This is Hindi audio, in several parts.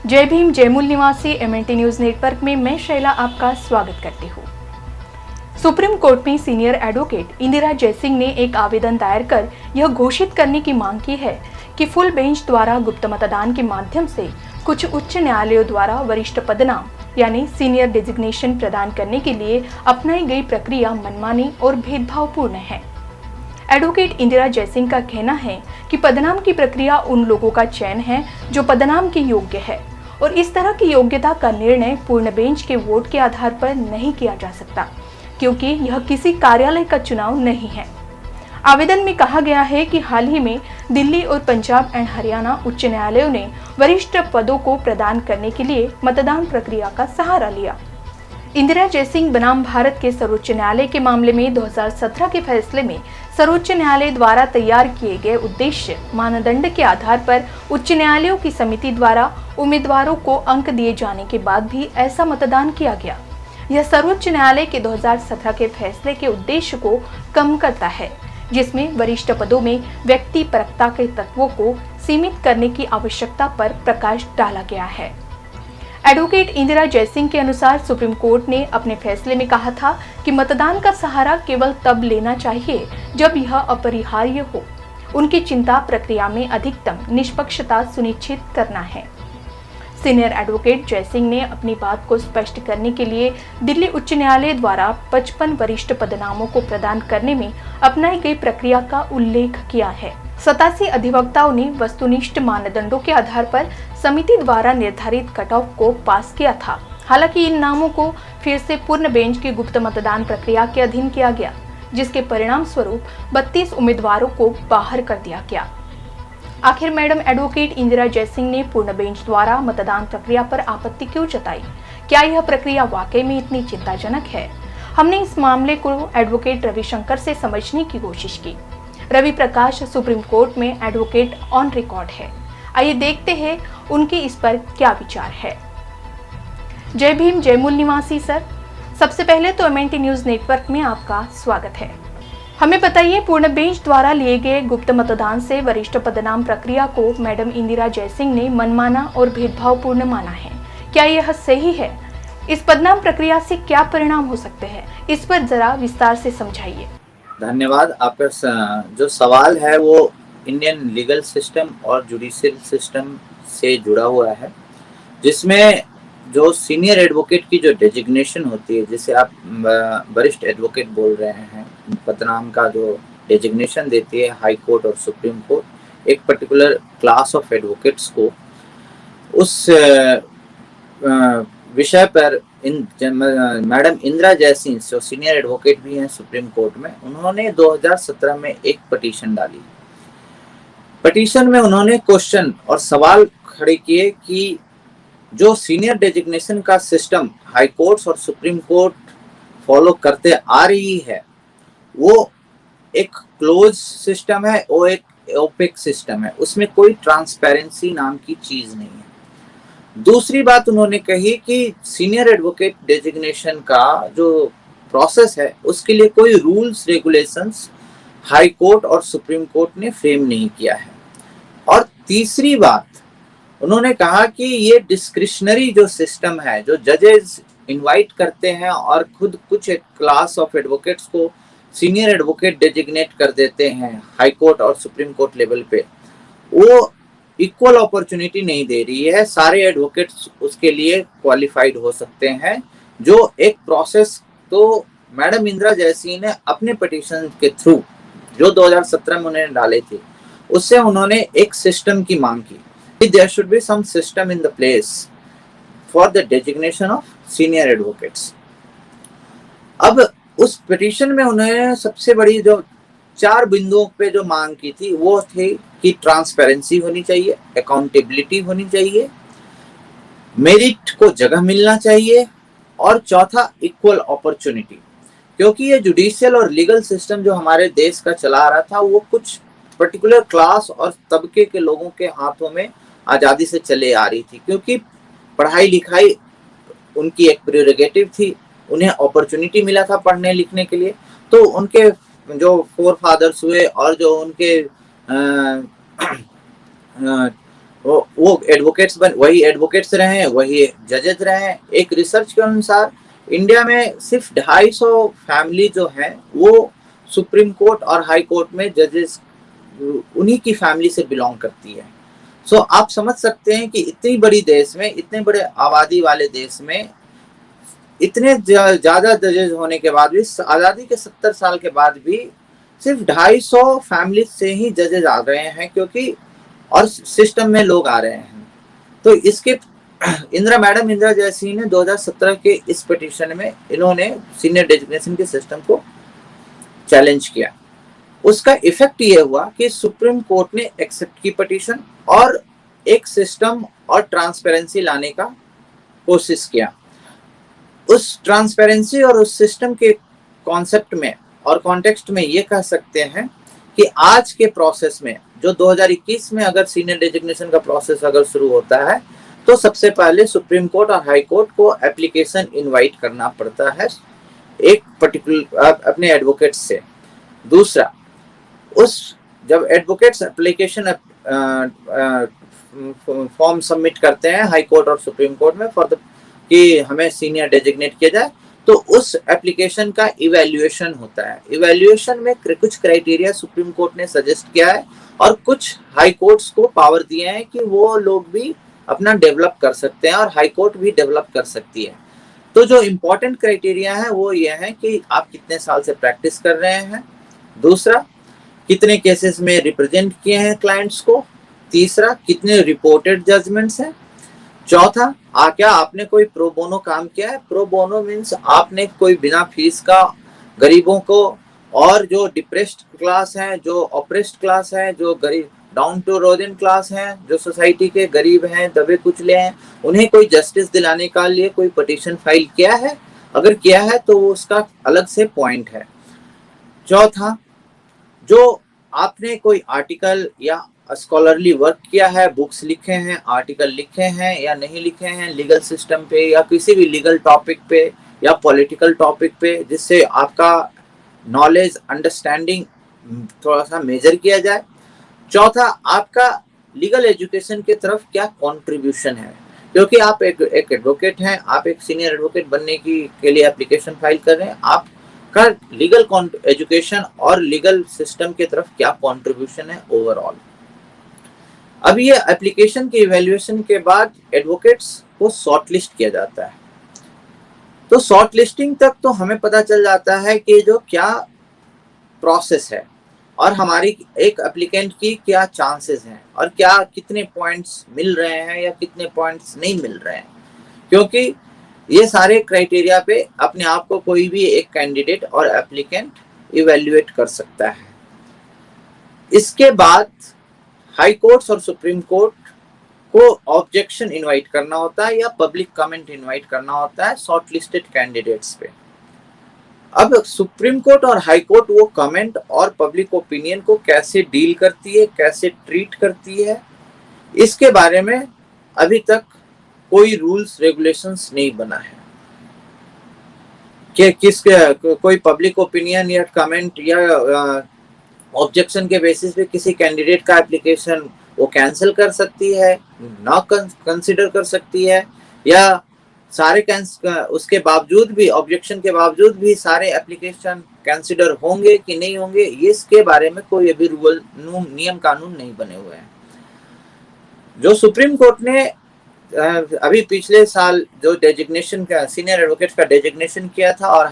जय भीम जय मूल निवासी एमएनटी न्यूज नेटवर्क में मैं शैला आपका स्वागत करती हूँ। सुप्रीम कोर्ट में सीनियर एडवोकेट इंदिरा जयसिंह ने एक आवेदन दायर कर यह घोषित करने की मांग की है कि फुल बेंच द्वारा गुप्त मतदान के माध्यम से कुछ उच्च न्यायालयों द्वारा वरिष्ठ पदनाम यानी सीनियर डेजिग्नेशन प्रदान करने के लिए अपनाई गई प्रक्रिया मनमानी और भेदभावपूर्ण है। एडवोकेट इंदिरा जयसिंह का कहना है कि पदनाम की प्रक्रिया उन लोगों का चयन है जो पदनाम के योग्य है और इस तरह की योग्यता का निर्णय पूर्ण बेंच के वोट के आधार पर नहीं किया जा सकता, क्योंकि यह किसी कार्यालय का चुनाव नहीं है। आवेदन में कहा गया है कि हाल ही में दिल्ली और पंजाब एंड हरियाणा उच्च न्यायालयों ने वरिष्ठ पदों को प्रदान करने के लिए मतदान प्रक्रिया का सहारा लिया। इंदिरा जयसिंह बनाम भारत के सर्वोच्च न्यायालय के मामले में 2017 के फैसले में सर्वोच्च न्यायालय द्वारा तैयार किए गए उद्देश्य मानदंड के आधार पर उच्च न्यायालयों की समिति द्वारा उम्मीदवारों को अंक दिए जाने के बाद भी ऐसा मतदान किया गया। यह सर्वोच्च न्यायालय के 2017 के फैसले के उद्देश्य को कम करता है, जिसमें वरिष्ठ पदों में व्यक्ति परकता के तत्वों को सीमित करने की आवश्यकता पर प्रकाश डाला गया है। एडवोकेट इंदिरा जयसिंह के अनुसार सुप्रीम कोर्ट ने अपने फैसले में कहा था कि मतदान का सहारा केवल तब लेना चाहिए जब यह अपरिहार्य हो। उनकी चिंता प्रक्रिया में अधिकतम निष्पक्षता सुनिश्चित करना है। सीनियर एडवोकेट जयसिंह ने अपनी बात को स्पष्ट करने के लिए दिल्ली उच्च न्यायालय द्वारा 55 वरिष्ठ पदनामों को प्रदान करने में अपनाई गई प्रक्रिया का उल्लेख किया है। 87 अधिवक्ताओं ने वस्तुनिष्ठ मानदंडों के आधार पर समिति द्वारा निर्धारित कट ऑफ को पास किया था। हालांकि इन नामों को फिर से पूर्ण बेंच की गुप्त मतदान प्रक्रिया के अधीन किया गया, जिसके परिणाम स्वरूप 32 उम्मीदवारों को बाहर कर दिया गया। आखिर मैडम एडवोकेट इंदिरा जयसिंह ने पूर्ण बेंच द्वारा मतदान प्रक्रिया पर आपत्ति क्यों जताई? क्या यह प्रक्रिया वाकई में इतनी चिंताजनक है? हमने इस मामले को एडवोकेट रविशंकर से समझने की कोशिश की। रवि प्रकाश सुप्रीम कोर्ट में एडवोकेट ऑन रिकॉर्ड है। आइए देखते हैं उनके इस पर क्या विचार है। जय भीम जय मूल निवासी सर, सबसे पहले तो एमएनटी न्यूज नेटवर्क में आपका स्वागत है। हमें बताइए, पूर्ण बेंच द्वारा लिए गए गुप्त मतदान से वरिष्ठ पदनाम प्रक्रिया को मैडम इंदिरा जयसिंह ने मनमाना और भेदभावपूर्ण माना है। क्या यह सही है? इस पदनाम प्रक्रिया से क्या परिणाम हो सकते हैं? इस पर जरा विस्तार से समझाइए। धन्यवाद। आपका जो सवाल है वो इंडियन लीगल सिस्टम और जुडिशियल सिस्टम से जुड़ा हुआ है, जिसमें जो सीनियर एडवोकेट की जो डेजिग्नेशन होती है, जिसे आप वरिष्ठ एडवोकेट बोल रहे हैं, पदनाम का जो डेजिग्नेशन देती है हाई कोर्ट और सुप्रीम कोर्ट एक पर्टिकुलर क्लास ऑफ एडवोकेट्स को, उस विषय पर मैडम इंदिरा जयसिंह जो सीनियर एडवोकेट भी हैं सुप्रीम कोर्ट में, उन्होंने 2017 में एक पिटीशन डाली। पिटीशन में उन्होंने क्वेश्चन और सवाल खड़े किए कि जो सीनियर डेजिग्नेशन का सिस्टम हाई कोर्ट्स और सुप्रीम कोर्ट फॉलो करते आ रही है, वो एक क्लोज सिस्टम है, वो एक ओपेक सिस्टम है, उसमें कोई ट्रांसपेरेंसी नाम की चीज नहीं है। दूसरी बात उन्होंने कही कि सीनियर एडवोकेट डेजिग्नेशन का जो प्रोसेस है, उसके लिए कोई रूल्स रेगुलेशंस हाई कोर्ट और सुप्रीम कोर्ट ने फ्रेम नहीं किया है। और तीसरी बात उन्होंने कहा कि ये डिस्क्रिशनरी जो सिस्टम है, जो जजेस इनवाइट करते हैं और खुद कुछ एक क्लास ऑफ एडवोकेट्स को सीनियर एडवोकेट डेजिग्नेट कर देते हैं हाई कोर्ट और सुप्रीम कोर्ट लेवल पे, वो इक्वल अपॉर्चुनिटी नहीं दे रही है। सारे एडवोकेट्स उसके लिए क्वालिफाइड हो सकते हैं। जो एक प्रोसेस तो मैडम इंदिरा जयसिंह ने अपने पिटीशन के थ्रू जो 2017 में उन्होंने डाले थे, उससे उन्होंने एक सिस्टम की मांग की। There should be some system in the place for the designation of senior advocates. अब उस पिटीशन में उन्होंने सबसे बड़ी जो 4 बिंदुओं पे जो मांग की थी, वो थे कि ट्रांसपेरेंसी होनी चाहिए, अकाउंटेबिलिटी होनी चाहिए, मेरिट को जगह मिलना चाहिए, और चौथा इक्वल अपॉर्चुनिटी। क्योंकि ये जुडिशियल और लीगल सिस्टम जो हमारे देश का चला आ रहा था, वो कुछ पर्टिकुलर क्लास और तबके के लोगों के हाथों में आज़ादी से चले आ रही थी, क्योंकि पढ़ाई लिखाई उनकी एक प्रेरोगेटिव थी, उन्हें अपॉर्चुनिटी मिला था पढ़ने लिखने के लिए। तो उनके जो फोर फादर्स हुए और जो उनके वो एडवोकेट्स वही एडवोकेट्स रहे, वही जजेस रहे। एक रिसर्च के अनुसार इंडिया में सिर्फ 250 फैमिली जो है वो सुप्रीम कोर्ट और हाई कोर्ट में जजेस उन्हीं की फैमिली से बिलोंग करती है। सो आप समझ सकते हैं कि इतनी बड़ी देश में, इतने बड़े आबादी वाले देश में इतने ज्यादा जजेस होने के बाद भी, आजादी के 70 साल के बाद भी सिर्फ 250 फैमिली से ही जजेस आ गए हैं, क्योंकि और सिस्टम में लोग आ रहे हैं। तो इसके इंदिरा जयसिंह ने 2017 के इस पिटीशन में इन्होंने सीनियर डेजिग्नेशन के सिस्टम को चैलेंज किया। उसका इफेक्ट ये हुआ कि सुप्रीम कोर्ट ने एक्सेप्ट की पिटीशन और एक सिस्टम और ट्रांसपेरेंसी लाने का कोशिश किया। उस ट्रांसपेरेंसी और उस सिस्टम के कॉन्सेप्ट में और कॉन्टेक्स्ट में ये कह सकते हैं कि आज के प्रोसेस में जो 2021 में अगर सीनियर डेजिग्नेशन का प्रोसेस अगर शुरू होता है तो सबसे पहले सुप्रीम कोर्ट और हाई कोर्ट को एप्लीकेशन इनवाइट करना पड़ता है एक पर्टिकुलर अपने एडवोकेट से। दूसरा, उस जब एडवोकेट्स एप्लीकेशन फॉर्म सबमिट करते हैं हाई कोर्ट और सुप्रीम कोर्ट में फॉर द कि हमें सीनियर डेजिग्नेट किया जाए, तो उस एप्लीकेशन का इवैल्यूएशन होता है। इवैल्यूएशन में कुछ क्राइटेरिया सुप्रीम कोर्ट ने सजेस्ट किया है और कुछ हाई कोर्ट्स को पावर दिए हैं कि वो लोग भी अपना डेवलप कर सकते हैं और हाई कोर्ट भी डेवलप कर सकती है। तो जो इम्पोर्टेंट क्राइटेरिया है वो ये है कि आप कितने साल से प्रैक्टिस कर रहे हैं। दूसरा, कितने केसेस में रिप्रेजेंट किए हैं क्लाइंट्स को। तीसरा, कितने रिपोर्टेड जजमेंट्स हैं। चौथा, क्या आपने कोई प्रो बोनो काम किया है। प्रो बोनो मीन्स आपने कोई बिना फीस का गरीबों को और जो डिप्रेस्ड क्लास है, जो ऑप्रेस्ड क्लास है, जो गरीब डाउन टू रोजन क्लास है, जो सोसाइटी के गरीब हैं, दबे कुचले हैं, उन्हें कोई जस्टिस दिलाने का लिए कोई पिटीशन फाइल किया है। अगर किया है तो वो उसका अलग से पॉइंट है। चौथा, जो आपने कोई आर्टिकल या स्कॉलरली वर्क किया है, बुक्स लिखे हैं, आर्टिकल लिखे हैं या नहीं लिखे हैं लीगल सिस्टम पे या किसी भी लीगल टॉपिक पे या पॉलिटिकल टॉपिक पे, जिससे आपका नॉलेज अंडरस्टैंडिंग थोड़ा सा मेजर किया जाए। चौथा, आपका लीगल एजुकेशन की तरफ क्या कंट्रीब्यूशन है, क्योंकि आप एक एडवोकेट हैं, आप एक सीनियर एडवोकेट बनने के लिए एप्लीकेशन फाइल कर रहे हैं, आपका लीगल एजुकेशन और लीगल सिस्टम की तरफ क्या कंट्रीब्यूशन है ओवरऑल। अब ये एप्लीकेशन के इवैल्यूएशन के बाद एडवोकेट्स को शॉर्टलिस्ट किया जाता है। तो शॉर्ट लिस्टिंग तक तो हमें पता चल जाता है कि जो क्या प्रोसेस है और हमारी एक एप्लीकेंट की क्या चांसेस हैं और क्या कितने पॉइंट्स मिल रहे हैं या कितने पॉइंट्स नहीं मिल रहे हैं, क्योंकि ये सारे क्राइटेरिया पे अपने आप को कोई भी एक कैंडिडेट और एप्लीकेंट इवैल्यूएट कर सकता है। इसके बाद हाई कोर्ट्स और सुप्रीम कोर्ट को ऑब्जेक्शन इनवाइट करना होता है या पब्लिक कमेंट इनवाइट करना होता है शॉर्टलिस्टेड कैंडिडेट्स पे। अब सुप्रीम कोर्ट और हाई कोर्ट वो कमेंट और पब्लिक ओपिनियन को कैसे डील करती है, कैसे ट्रीट करती है, इसके बारे में अभी तक कोई रूल्स रेगुलेशंस नहीं बना है कि कोई पब्लिक ओपिनियन या कमेंट या ऑब्जेक्शन के बेसिस पे किसी कैंडिडेट का एप्लीकेशन वो कैंसिल कर सकती है, ना कंसिडर कर सकती है, या सारे उसके बावजूद भी, ऑब्जेक्शन के बावजूद भी सारे एप्लीकेशन कंसिडर होंगे कि नहीं होंगे, इसके बारे में कोई अभी रूल नियम कानून नहीं बने हुए हैं। जो सुप्रीम कोर्ट ने अभी पिछले साल जो डेजिग्नेशन का सीनियर एडवोकेट का डेजिग्नेशन किया था और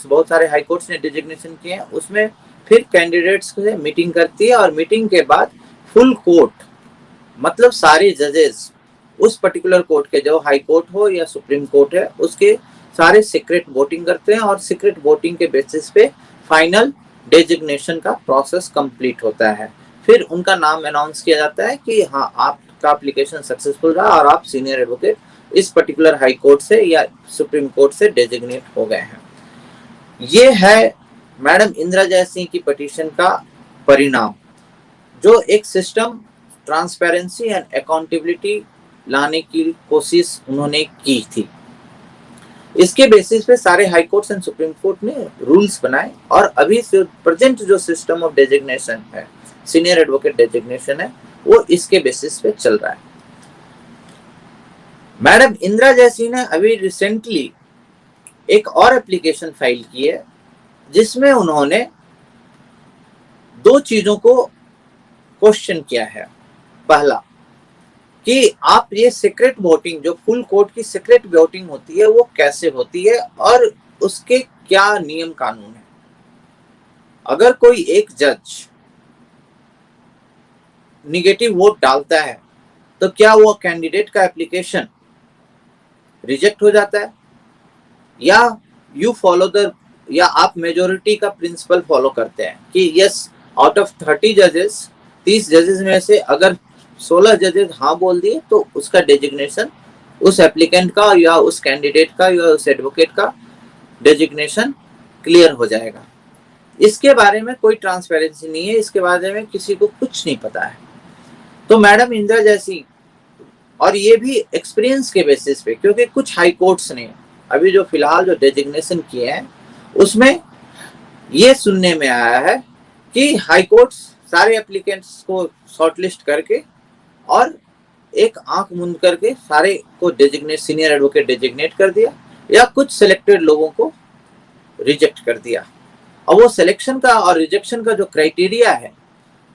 बहुत सारे हाई कोर्ट्स ने डेजिग्नेशन किए हैं, उसमें फिर कैंडिडेट्स से मीटिंग करती है और मीटिंग के बाद फुल कोर्ट मतलब सारे जजेस उस पर्टिकुलर कोर्ट के, जो हाई कोर्ट हो या सुप्रीम कोर्ट है, उसके सारे सीक्रेट वोटिंग करते हैं और सीक्रेट वोटिंग के बेसिस पे फाइनल डेजिग्नेशन का प्रोसेस कंप्लीट होता है। फिर उनका नाम अनाउंस किया जाता है कि हाँ, आपका एप्लीकेशन सक्सेसफुल रहा और आप सीनियर एडवोकेट इस पर्टिकुलर हाई कोर्ट से या सुप्रीम कोर्ट से डेजिग्नेट हो गए हैं। ये है मैडम इंदिरा जयसिंह की पिटीशन का परिणाम, जो एक सिस्टम, ट्रांसपेरेंसी एंड अकाउंटेबिलिटी लाने की कोशिश उन्होंने की थी। इसके बेसिस पे सारे high courts and supreme court ने रूल्स बनाए और अभी प्रेजेंट जो सिस्टम ऑफ डेजिग्नेशन है, सीनियर एडवोकेट डेजिग्नेशन है, वो इसके बेसिस पे चल रहा है। मैडम इंदिरा जयसिंह ने अभी रिसेंटली एक और एप्लीकेशन फाइल की है जिसमें उन्होंने दो चीजों को क्वेश्चन किया है। पहला कि आप ये सीक्रेट वोटिंग, जो फुल कोर्ट की सीक्रेट वोटिंग होती है, वो कैसे होती है और उसके क्या नियम कानून है। अगर कोई एक जज निगेटिव वोट डालता है तो क्या वो कैंडिडेट का एप्लीकेशन रिजेक्ट हो जाता है, या आप मेजोरिटी का प्रिंसिपल फॉलो करते हैं कि यस, आउट ऑफ 30 जजेस, 30 जजेस में से अगर 16 जजेस हाँ बोल दिए तो उसका डेजिग्नेशन, उस एप्लीकेंट का या उस कैंडिडेट का या उस एडवोकेट का डेजिग्नेशन क्लियर हो जाएगा। इसके बारे में कोई ट्रांसपेरेंसी नहीं है, इसके बारे में किसी को कुछ नहीं पता है। तो मैडम इंदिरा जयसिंह, और ये भी एक्सपीरियंस के बेसिस पे, क्योंकि कुछ हाई कोर्ट्स ने अभी जो फिलहाल जो डेजिग्नेशन किए हैं उसमें ये सुनने में आया है कि हाई कोर्ट्स सारे एप्लीकेंट्स को शॉर्टलिस्ट करके और एक आंख मूंद करके सारे को डेजिग्नेट, सीनियर एडवोकेट डेजिग्नेट कर दिया, या कुछ सिलेक्टेड लोगों को रिजेक्ट कर दिया। और वो सिलेक्शन का और रिजेक्शन का जो क्राइटेरिया है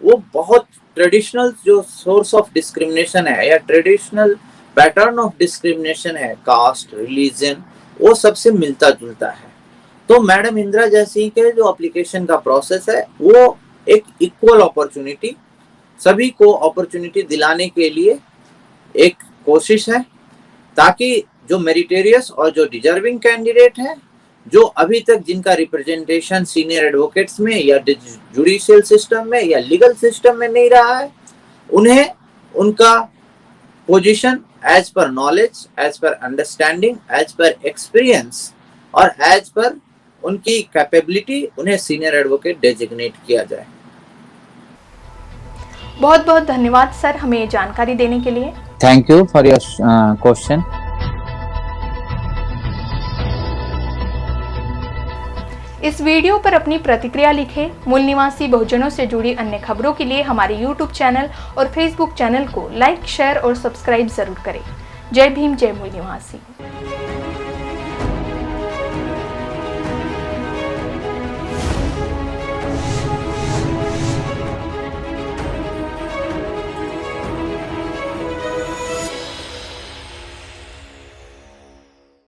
वो बहुत ट्रेडिशनल जो सोर्स ऑफ डिस्क्रिमिनेशन है या ट्रेडिशनल पैटर्न ऑफ डिस्क्रिमिनेशन है, कास्ट, रिलीजन, वो सबसे मिलता जुलता है। तो मैडम इंदिरा जयसिंह के जो एप्लीकेशन का प्रोसेस है वो एक इक्वल अपॉर्चुनिटी, सभी को अपॉर्चुनिटी दिलाने के लिए एक कोशिश है, ताकि जो मेरिटेरियस और जो डिजर्विंग कैंडिडेट है, जो अभी तक जिनका रिप्रेजेंटेशन सीनियर एडवोकेट्स में या जुडिशियल सिस्टम में या लीगल सिस्टम में नहीं रहा है, उन्हें उनका position as per knowledge, as per understanding, as per experience और एज पर उनकी कैपेबिलिटी उन्हें सीनियर एडवोकेट डेजिग्नेट किया जाए। बहुत बहुत धन्यवाद सर हमें ये जानकारी देने के लिए। Thank you for your question. इस वीडियो पर अपनी प्रतिक्रिया लिखें। मूल निवासी बहुजनों से जुड़ी अन्य खबरों के लिए हमारे YouTube चैनल और Facebook चैनल को लाइक, शेयर और सब्सक्राइब जरूर करें। जय भीम, जय मूल निवासी।